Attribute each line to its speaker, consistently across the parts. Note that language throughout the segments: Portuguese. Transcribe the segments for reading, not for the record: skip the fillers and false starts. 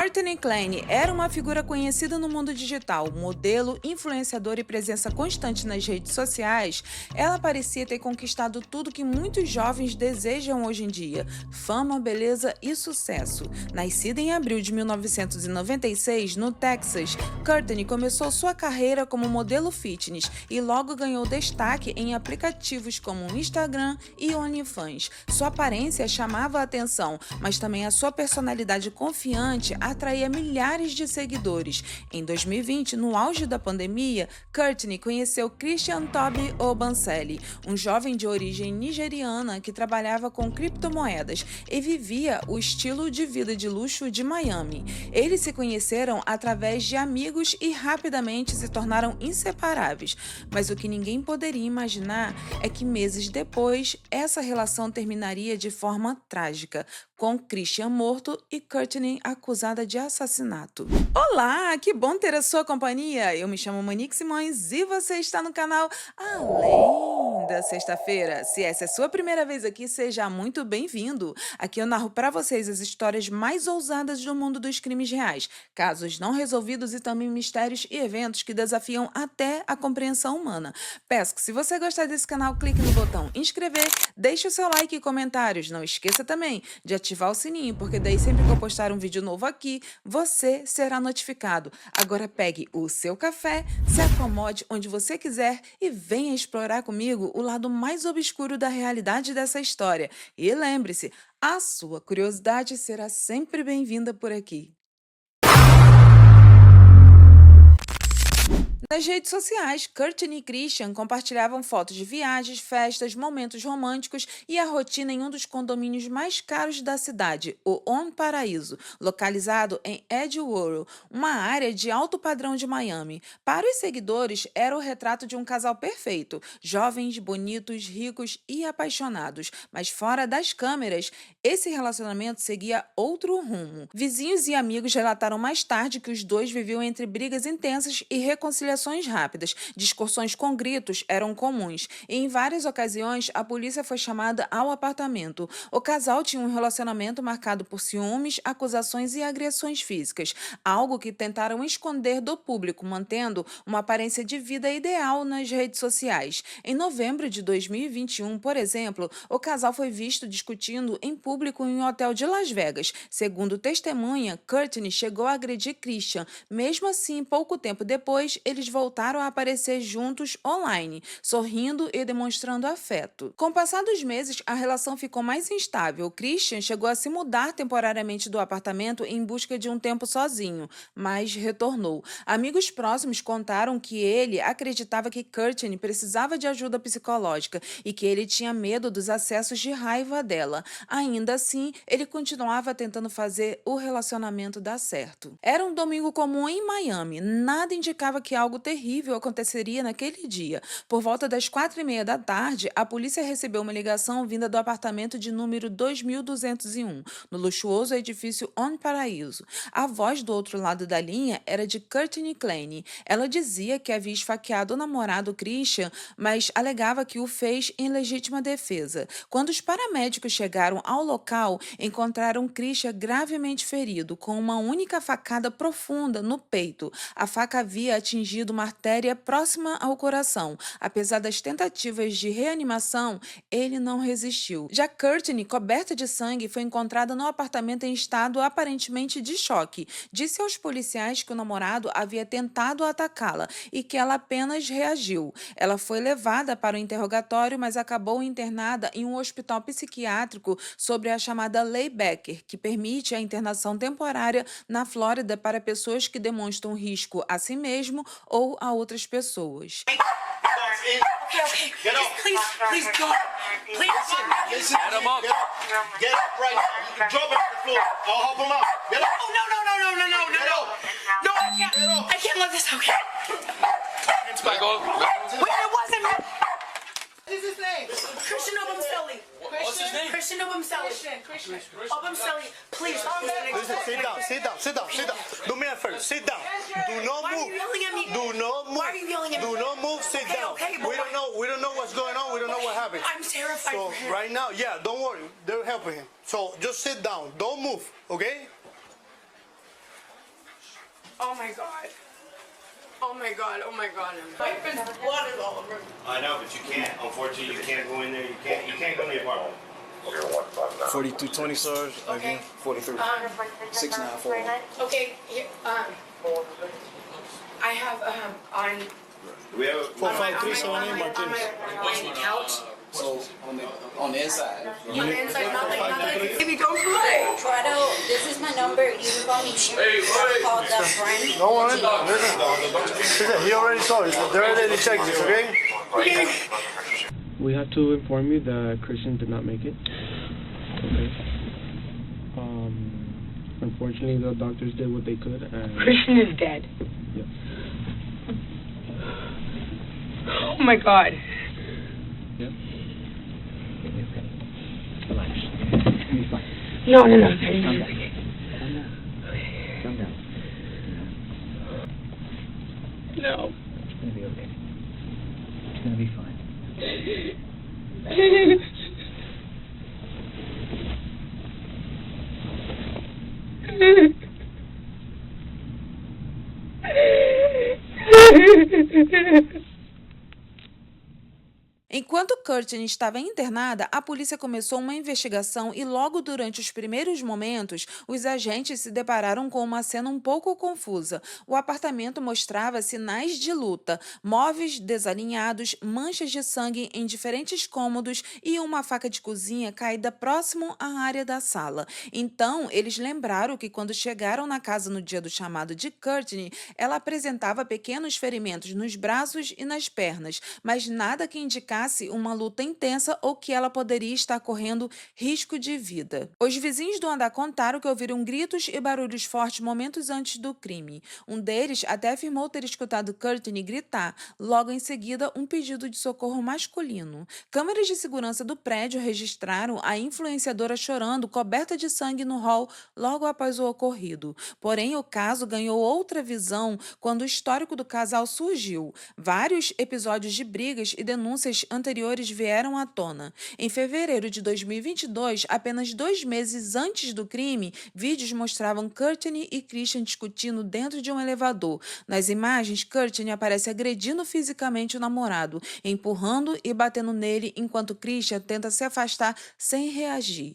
Speaker 1: Courtney Klein era uma figura conhecida no mundo digital, modelo, influenciadora e presença constante nas redes sociais. Ela parecia ter conquistado tudo que muitos jovens desejam hoje em dia: fama, beleza e sucesso. Nascida em abril de 1996, no Texas, Courtney começou sua carreira como modelo fitness e logo ganhou destaque em aplicativos como o Instagram e OnlyFans. Sua aparência chamava a atenção, mas também a sua personalidade confiante atraía milhares de seguidores. Em 2020, no auge da pandemia, Courtney conheceu Christian Toby Obanseli, um jovem de origem nigeriana que trabalhava com criptomoedas e vivia o estilo de vida de luxo de Miami. Eles se conheceram através de amigos e rapidamente se tornaram inseparáveis. Mas o que ninguém poderia imaginar é que meses depois, essa relação terminaria de forma trágica, com Christian morto e Courtney acusada de assassinato. Olá, que bom ter a sua companhia! Eu me chamo Monique Simões e você está no canal Além da Sexta-feira. Se essa é a sua primeira vez aqui, seja muito bem-vindo. Aqui eu narro para vocês as histórias mais ousadas do mundo dos crimes reais, casos não resolvidos e também mistérios e eventos que desafiam até a compreensão humana. Peço que, se você gostar desse canal, clique no botão inscrever, deixe o seu like e comentários. Não esqueça também de ativar o sininho, porque daí sempre que eu postar um vídeo novo aqui, você será notificado. Agora pegue o seu café, se acomode onde você quiser e venha explorar comigo o lado mais obscuro da realidade dessa história. E lembre-se, a sua curiosidade será sempre bem-vinda por aqui. Nas redes sociais, Courtney e Christian compartilhavam fotos de viagens, festas, momentos românticos e a rotina em um dos condomínios mais caros da cidade, o On Paraíso, localizado em Edgewater, uma área de alto padrão de Miami. Para os seguidores, era o retrato de um casal perfeito, jovens, bonitos, ricos e apaixonados. Mas fora das câmeras, esse relacionamento seguia outro rumo. Vizinhos e amigos relataram mais tarde que os dois viviam entre brigas intensas e reconciliações rápidas. Discussões com gritos eram comuns e em várias ocasiões a polícia foi chamada ao apartamento. O casal tinha um relacionamento marcado por ciúmes, acusações e agressões físicas, algo que tentaram esconder do público, mantendo uma aparência de vida ideal nas redes sociais. Em novembro de 2021, por exemplo, o casal foi visto discutindo em público em um hotel de Las Vegas. Segundo testemunha, Courtney chegou a agredir Christian. Mesmo assim, pouco tempo depois, eles voltaram a aparecer juntos online, sorrindo e demonstrando afeto. Com o passar dos meses, a relação ficou mais instável. Christian chegou a se mudar temporariamente do apartamento em busca de um tempo sozinho, mas retornou. Amigos próximos contaram que ele acreditava que Courtney precisava de ajuda psicológica e que ele tinha medo dos acessos de raiva dela. Ainda assim, ele continuava tentando fazer o relacionamento dar certo. Era um domingo comum em Miami. Nada indicava que algo terrível aconteceria naquele dia. Por volta das 4:30 da tarde, a polícia recebeu uma ligação vinda do apartamento de número 2201, no luxuoso edifício On Paraíso. A voz do outro lado da linha era de Courtney Klein. Ela dizia que havia esfaqueado o namorado Christian, mas alegava que o fez em legítima defesa. Quando os paramédicos chegaram ao local, encontraram Christian gravemente ferido, com uma única facada profunda no peito. A faca havia atingido uma artéria próxima ao coração. Apesar das tentativas de reanimação, ele não resistiu. Já Courtney, coberta de sangue, foi encontrada no apartamento em estado aparentemente de choque. Disse aos policiais que o namorado havia tentado atacá-la e que ela apenas reagiu. Ela foi levada para o interrogatório, mas acabou internada em um hospital psiquiátrico sobre a chamada Lei Becker, que permite a internação temporária na Flórida para pessoas que demonstram risco a si mesmo ou a outras pessoas.
Speaker 2: Okay.
Speaker 3: Get up.
Speaker 2: Please don't. Please.
Speaker 3: Listen, get him up. Get up right now. You can drop him on the floor. I'll help him out. Get up.
Speaker 2: Oh, no.
Speaker 3: Get up.
Speaker 2: No, I can't.
Speaker 3: Get up.
Speaker 2: I can't let this. Okay.
Speaker 3: Let go.
Speaker 2: Wait, it wasn't me.
Speaker 4: What's his name?
Speaker 2: Christian Obamseli.
Speaker 4: What's his name?
Speaker 2: Christian Obamseli.
Speaker 4: Christian.
Speaker 2: Obamseli. Please.
Speaker 3: Listen, sit down. Do me a favor. Sit down. Do not
Speaker 2: Why are
Speaker 3: move.
Speaker 2: you yelling at me?
Speaker 3: Do not move.
Speaker 2: Why are you yelling at me?
Speaker 3: Do not move. Sit
Speaker 2: Okay,
Speaker 3: down.
Speaker 2: okay, but
Speaker 3: We don't know what's going on. We don't know what happened.
Speaker 2: I'm terrified
Speaker 3: So
Speaker 2: for him.
Speaker 3: right now, yeah, don't worry. They're helping him. So just sit down. Don't move, okay?
Speaker 2: Oh my god. Oh my god. Oh my god. I've been blooded all over.
Speaker 3: I know, but you can't. Unfortunately, you can't go in there. You can't go in the apartment.
Speaker 5: 4220 stars.
Speaker 2: Okay.
Speaker 5: 43. 694.
Speaker 2: Okay. Here, I have on
Speaker 3: Do we have a
Speaker 5: 453 so on
Speaker 2: my couch.
Speaker 5: So on the inside.
Speaker 2: On the inside, nothing. Baby, don't cry.
Speaker 6: Trado, this is my number. You can call me Sherry. Call the friend.
Speaker 5: Don't worry. Listen, he already told you. They're ready to check this, okay?
Speaker 7: We have to inform you that Christian did not make it. Okay. Unfortunately, the doctors did what they could. And
Speaker 2: Christian is dead.
Speaker 7: Yep.
Speaker 2: Oh my god.
Speaker 7: Yeah.
Speaker 2: No.
Speaker 7: Calm down.
Speaker 2: No.
Speaker 8: It's gonna be okay. It's gonna be fine.
Speaker 1: Enquanto Courtney estava internada, a polícia começou uma investigação e logo durante os primeiros momentos, os agentes se depararam com uma cena um pouco confusa. O apartamento mostrava sinais de luta, móveis desalinhados, manchas de sangue em diferentes cômodos e uma faca de cozinha caída próximo à área da sala. Então, eles lembraram que quando chegaram na casa no dia do chamado de Courtney, ela apresentava pequenos ferimentos nos braços e nas pernas, mas nada que indicasse uma luta intensa ou que ela poderia estar correndo risco de vida. Os vizinhos do andar contaram que ouviram gritos e barulhos fortes momentos antes do crime. Um deles até afirmou ter escutado Courtney gritar, logo em seguida um pedido de socorro masculino. Câmeras de segurança do prédio registraram a influenciadora chorando, coberta de sangue no hall logo após o ocorrido. Porém, o caso ganhou outra visão quando o histórico do casal surgiu. Vários episódios de brigas e denúncias anteriores vieram à tona. Em fevereiro de 2022, apenas 2 meses antes do crime, vídeos mostravam Courtney e Christian discutindo dentro de um elevador. Nas imagens, Courtney aparece agredindo fisicamente o namorado, empurrando e batendo nele enquanto Christian tenta se afastar sem reagir.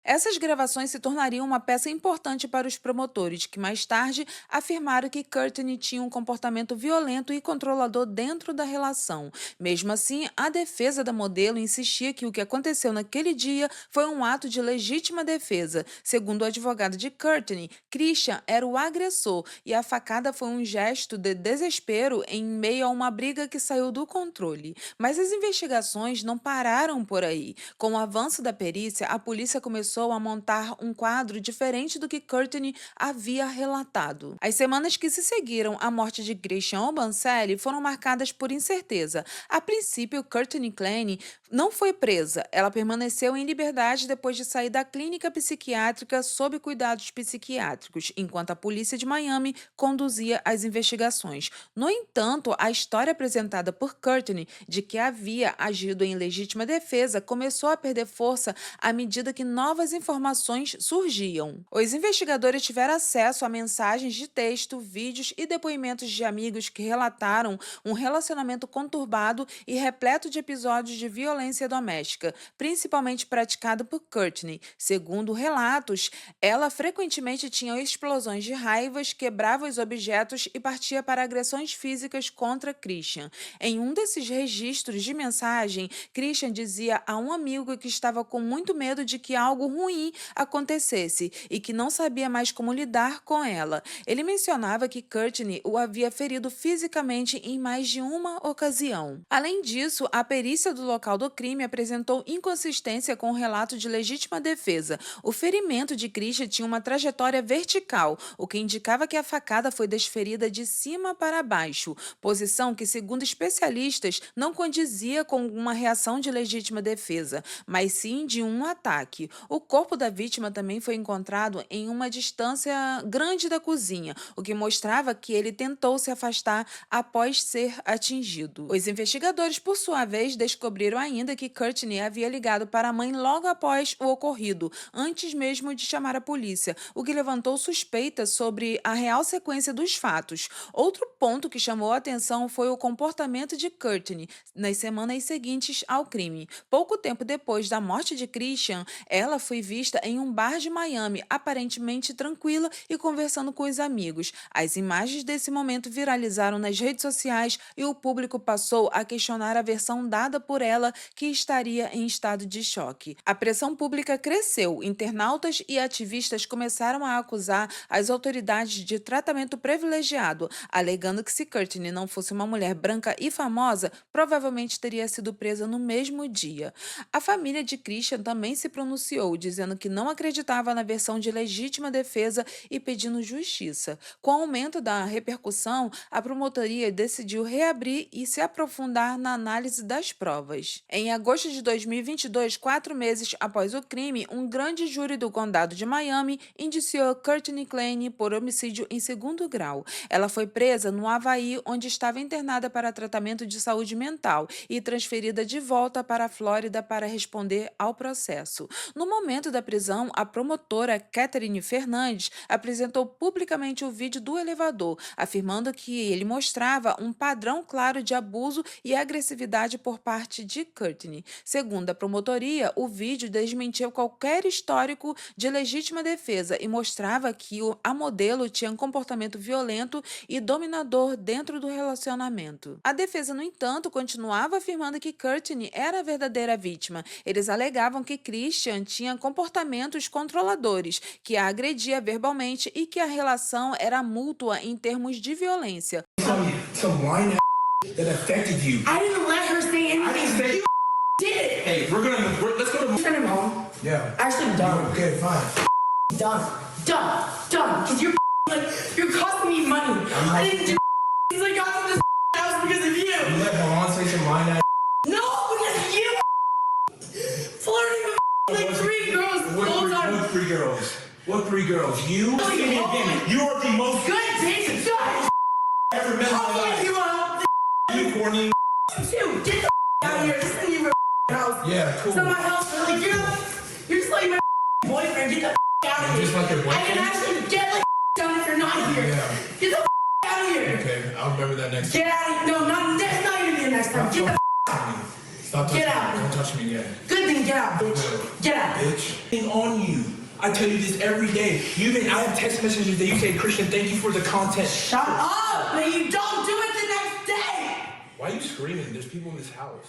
Speaker 1: Essas gravações se tornariam uma peça importante para os promotores, que mais tarde afirmaram que Courtney tinha um comportamento violento e controlador dentro da relação. Mesmo assim, a defesa da modelo insistia que o que aconteceu naquele dia foi um ato de legítima defesa. Segundo o advogado de Courtney, Christian era o agressor e a facada foi um gesto de desespero em meio a uma briga que saiu do controle. Mas as investigações não pararam por aí. Com o avanço da perícia, a polícia começou a montar um quadro diferente do que Courtney havia relatado. As semanas que se seguiram à morte de Christian Obancelli foram marcadas por incerteza. A princípio, Courtney Klein não foi presa. Ela permaneceu em liberdade depois de sair da clínica psiquiátrica sob cuidados psiquiátricos, enquanto a polícia de Miami conduzia as investigações. No entanto, a história apresentada por Courtney de que havia agido em legítima defesa começou a perder força à medida que novas novas informações surgiam. Os investigadores tiveram acesso a mensagens de texto, vídeos e depoimentos de amigos que relataram um relacionamento conturbado e repleto de episódios de violência doméstica, principalmente praticado por Courtney. Segundo relatos, ela frequentemente tinha explosões de raivas, quebrava os objetos e partia para agressões físicas contra Christian. Em um desses registros de mensagem, Christian dizia a um amigo que estava com muito medo de que algo ruim acontecesse e que não sabia mais como lidar com ela. Ele mencionava que Courtney o havia ferido fisicamente em mais de uma ocasião. Além disso, a perícia do local do crime apresentou inconsistência com o relato de legítima defesa. O ferimento de Christian tinha uma trajetória vertical, o que indicava que a facada foi desferida de cima para baixo, posição que, segundo especialistas, não condizia com uma reação de legítima defesa, mas sim de um ataque. O corpo da vítima também foi encontrado em uma distância grande da cozinha, o que mostrava que ele tentou se afastar após ser atingido. Os investigadores, por sua vez, descobriram ainda que Courtney havia ligado para a mãe logo após o ocorrido, antes mesmo de chamar a polícia, o que levantou suspeitas sobre a real sequência dos fatos. Outro ponto que chamou a atenção foi o comportamento de Courtney nas semanas seguintes ao crime. Pouco tempo depois da morte de Christian, ela foi vista em um bar de Miami, aparentemente tranquila e conversando com os amigos. As imagens desse momento viralizaram nas redes sociais e o público passou a questionar a versão dada por ela, que estaria em estado de choque. A pressão pública cresceu, internautas e ativistas começaram a acusar as autoridades de tratamento privilegiado, alegando que se Courtney não fosse uma mulher branca e famosa, provavelmente teria sido presa no mesmo dia. A família de Christian também se pronunciou, dizendo que não acreditava na versão de legítima defesa e pedindo justiça. Com o aumento da repercussão, a promotoria decidiu reabrir e se aprofundar na análise das provas. Em agosto de 2022, 4 meses após o crime, um grande júri do condado de Miami indiciou Courtney Klein por homicídio em 2º grau. Ela foi presa no Havaí, onde estava internada para tratamento de saúde mental e transferida de volta para a Flórida para responder ao processo. No momento da prisão, a promotora Catherine Fernandes apresentou publicamente o vídeo do elevador, afirmando que ele mostrava um padrão claro de abuso e agressividade por parte de Courtney. Segundo a promotoria, o vídeo desmentiu qualquer histórico de legítima defesa e mostrava que a modelo tinha um comportamento violento e dominador dentro do relacionamento. A defesa, no entanto, continuava afirmando que Courtney era a verdadeira vítima. Eles alegavam que Christian tinha comportamentos controladores, que a agredia verbalmente e que a relação era mútua em termos de violência.
Speaker 9: Some whine that affected you.
Speaker 2: I didn't let her say anything.
Speaker 9: I didn't say
Speaker 2: You did it.
Speaker 9: Hey, let's go to.
Speaker 2: Send him home.
Speaker 9: Yeah.
Speaker 2: Actually, I'm done.
Speaker 9: Okay, fine.
Speaker 2: Done. Cause you're costing me money. I didn't do because I got to this house because of you.
Speaker 9: You let Milan say some whine
Speaker 2: No, because of you. Flirting with like 3 girls the whole time.
Speaker 9: What 3 girls? What 3 girls? You?
Speaker 2: Like,
Speaker 9: Give me
Speaker 2: oh
Speaker 9: again.
Speaker 2: my-
Speaker 9: You are the most
Speaker 2: Good, bitch. Good.
Speaker 9: ever met in
Speaker 2: I'll
Speaker 9: my
Speaker 2: fuck
Speaker 9: life.
Speaker 2: you up.
Speaker 9: You corny.
Speaker 2: Too. Get the out of here. This isn't even my house.
Speaker 9: Yeah, cool.
Speaker 2: It's not my house. Like, you're just like my boyfriend. Get the out of here.
Speaker 9: Just like your
Speaker 2: I can
Speaker 9: boyfriend?
Speaker 2: actually get like down if you're not here.
Speaker 9: Yeah.
Speaker 2: Get the out of here.
Speaker 9: Okay, I'll remember that next time.
Speaker 2: Get out of here. No, that's not even the next time. Get the
Speaker 9: Stop touching
Speaker 2: Get
Speaker 9: me.
Speaker 2: out.
Speaker 9: Don't touch me again.
Speaker 2: good thing. Get out, bitch. Get out.
Speaker 9: Bitch. On you. I tell you this every day. I have text messages that you say, Christian, thank you for the content.
Speaker 2: Shut up, but you don't do it the next day.
Speaker 9: Why are you screaming? There's people in this house.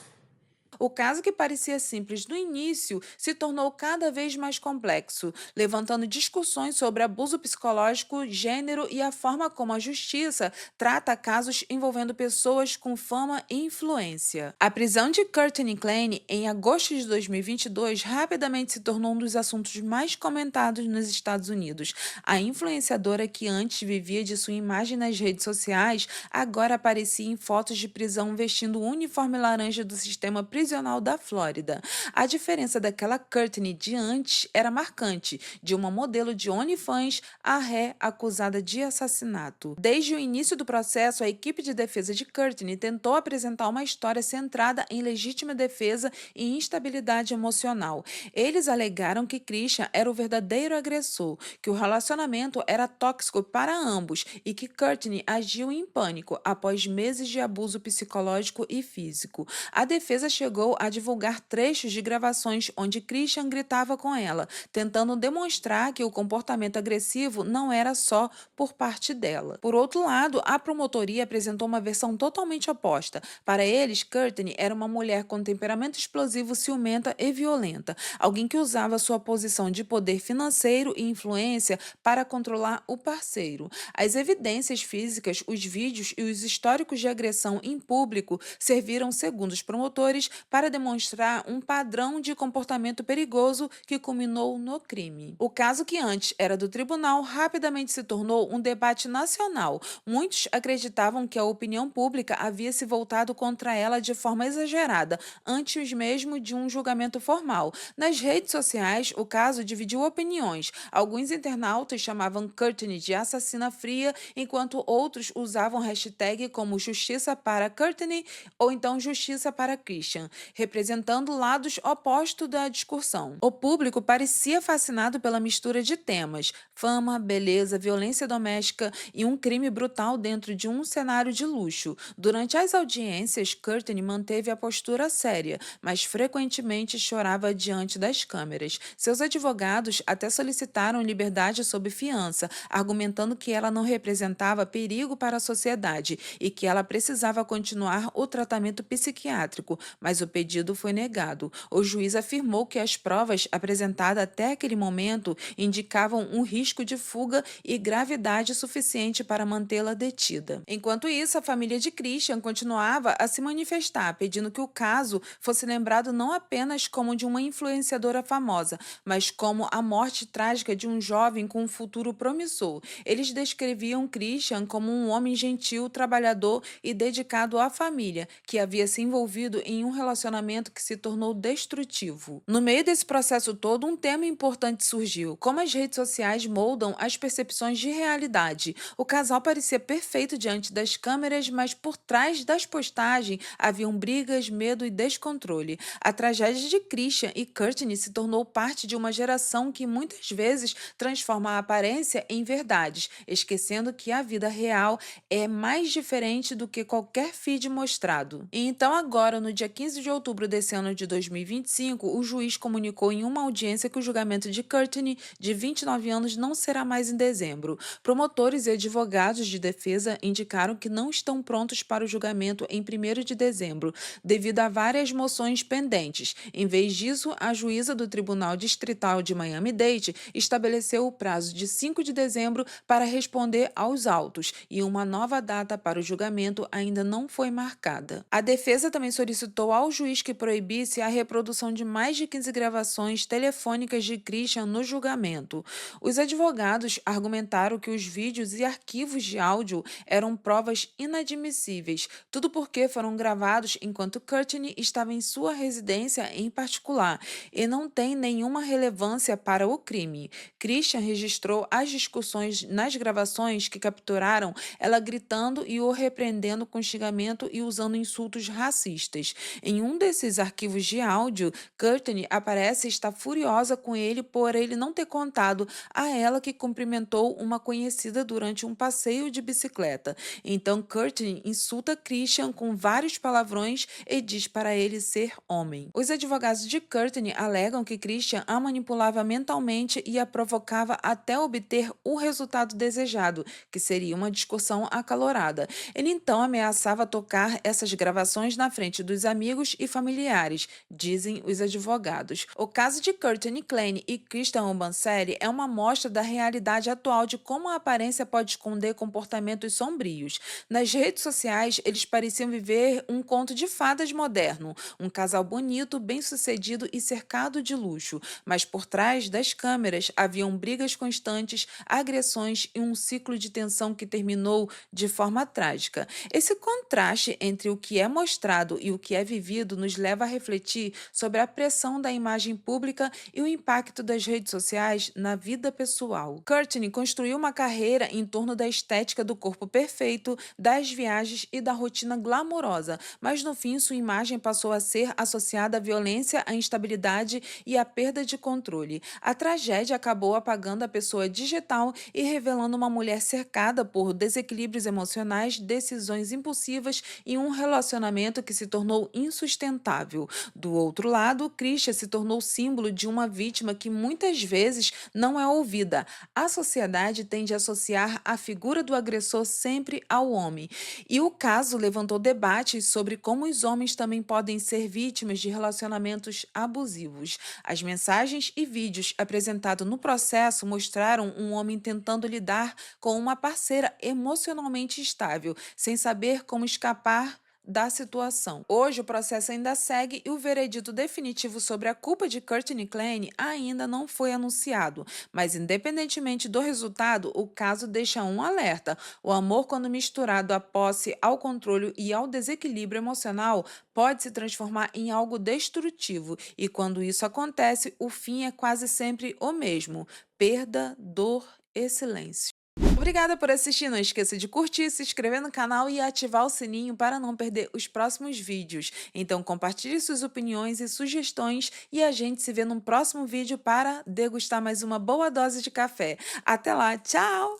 Speaker 1: O caso, que parecia simples no início, se tornou cada vez mais complexo, levantando discussões sobre abuso psicológico, gênero e a forma como a justiça trata casos envolvendo pessoas com fama e influência. A prisão de Courtney Klein em agosto de 2022 rapidamente se tornou um dos assuntos mais comentados nos Estados Unidos. A influenciadora, que antes vivia de sua imagem nas redes sociais, agora aparecia em fotos de prisão vestindo o uniforme laranja do sistema prisional prisional da Flórida. A diferença daquela Courtney de antes era marcante, de uma modelo de OnlyFans à ré acusada de assassinato. Desde o início do processo, a equipe de defesa de Courtney tentou apresentar uma história centrada em legítima defesa e instabilidade emocional. Eles alegaram que Christian era o verdadeiro agressor, que o relacionamento era tóxico para ambos e que Courtney agiu em pânico após meses de abuso psicológico e físico. A defesa chegou a divulgar trechos de gravações onde Christian gritava com ela, tentando demonstrar que o comportamento agressivo não era só por parte dela. Por outro lado, a promotoria apresentou uma versão totalmente oposta. Para eles, Courtney era uma mulher com temperamento explosivo, ciumenta e violenta, alguém que usava sua posição de poder financeiro e influência para controlar o parceiro. As evidências físicas, os vídeos e os históricos de agressão em público serviram, segundo os promotores, para demonstrar um padrão de comportamento perigoso que culminou no crime. O caso, que antes era do tribunal, rapidamente se tornou um debate nacional. Muitos acreditavam que a opinião pública havia se voltado contra ela de forma exagerada, antes mesmo de um julgamento formal. Nas redes sociais, o caso dividiu opiniões. Alguns internautas chamavam Courtney de assassina fria, enquanto outros usavam hashtag como Justiça para Courtney ou então Justiça para Christian, representando lados opostos da discussão. O público parecia fascinado pela mistura de temas: fama, beleza, violência doméstica e um crime brutal dentro de um cenário de luxo. Durante as audiências, Courtney manteve a postura séria, mas frequentemente chorava diante das câmeras. Seus advogados até solicitaram liberdade sob fiança, argumentando que ela não representava perigo para a sociedade e que ela precisava continuar o tratamento psiquiátrico, mas o pedido foi negado. O juiz afirmou que as provas apresentadas até aquele momento indicavam um risco de fuga e gravidade suficiente para mantê-la detida. Enquanto isso, a família de Christian continuava a se manifestar, pedindo que o caso fosse lembrado não apenas como de uma influenciadora famosa, mas como a morte trágica de um jovem com um futuro promissor. Eles descreviam Christian como um homem gentil, trabalhador e dedicado à família, que havia se envolvido em um relacionamento que se tornou destrutivo. No meio desse processo todo, um tema importante surgiu: como as redes sociais moldam as percepções de realidade. O casal parecia perfeito diante das câmeras, mas por trás das postagens haviam brigas, medo e descontrole. A tragédia de Christian e Courtney se tornou parte de uma geração que muitas vezes transforma a aparência em verdades, esquecendo que a vida real é mais diferente do que qualquer feed mostrado. E então agora, no dia 15 de outubro desse ano de 2025, o juiz comunicou em uma audiência que o julgamento de Courtney, de 29 anos, não será mais em dezembro. Promotores e advogados de defesa indicaram que não estão prontos para o julgamento em 1º de dezembro, devido a várias moções pendentes. Em vez disso, a juíza do Tribunal Distrital de Miami-Dade estabeleceu o prazo de 5 de dezembro para responder aos autos, e uma nova data para o julgamento ainda não foi marcada. A defesa também solicitou ao juiz que proibisse a reprodução de mais de 15 gravações telefônicas de Christian no julgamento. Os advogados argumentaram que os vídeos e arquivos de áudio eram provas inadmissíveis, tudo porque foram gravados enquanto Courtney estava em sua residência em particular e não tem nenhuma relevância para o crime. Christian registrou as discussões nas gravações que capturaram ela gritando e o repreendendo com xingamento e usando insultos racistas. Em um desses arquivos de áudio, Courtney aparece estar furiosa com ele por ele não ter contado a ela que cumprimentou uma conhecida durante um passeio de bicicleta. Então Courtney insulta Christian com vários palavrões e diz para ele ser homem. Os advogados de Courtney alegam que Christian a manipulava mentalmente e a provocava até obter o resultado desejado, que seria uma discussão acalorada. Ele então ameaçava tocar essas gravações na frente dos amigos e familiares, dizem os advogados. O caso de Courtney Klein e Christian Obanseri é uma amostra da realidade atual de como a aparência pode esconder comportamentos sombrios. Nas redes sociais, eles pareciam viver um conto de fadas moderno, um casal bonito, bem-sucedido e cercado de luxo, mas por trás das câmeras haviam brigas constantes, agressões e um ciclo de tensão que terminou de forma trágica. Esse contraste entre o que é mostrado e o que é vivido vivido nos leva a refletir sobre a pressão da imagem pública e o impacto das redes sociais na vida pessoal. Courtney construiu uma carreira em torno da estética do corpo perfeito, das viagens e da rotina glamourosa, mas no fim sua imagem passou a ser associada à violência, à instabilidade e à perda de controle. A tragédia acabou apagando a pessoa digital e revelando uma mulher cercada por desequilíbrios emocionais, decisões impulsivas e um relacionamento que se tornou insustentável. Do outro lado, Christian se tornou símbolo de uma vítima que muitas vezes não é ouvida. A sociedade tende a associar a figura do agressor sempre ao homem. E o caso levantou debates sobre como os homens também podem ser vítimas de relacionamentos abusivos. As mensagens e vídeos apresentados no processo mostraram um homem tentando lidar com uma parceira emocionalmente estável, sem saber como escapar da situação. Hoje o processo ainda segue e o veredito definitivo sobre a culpa de Courtney Kline ainda não foi anunciado, mas independentemente do resultado, o caso deixa um alerta. O amor, quando misturado à posse, ao controle e ao desequilíbrio emocional, pode se transformar em algo destrutivo, e quando isso acontece, o fim é quase sempre o mesmo: perda, dor e silêncio. Obrigada por assistir, não esqueça de curtir, se inscrever no canal e ativar o sininho para não perder os próximos vídeos. Então compartilhe suas opiniões e sugestões e a gente se vê no próximo vídeo para degustar mais uma boa dose de café. Até lá, tchau!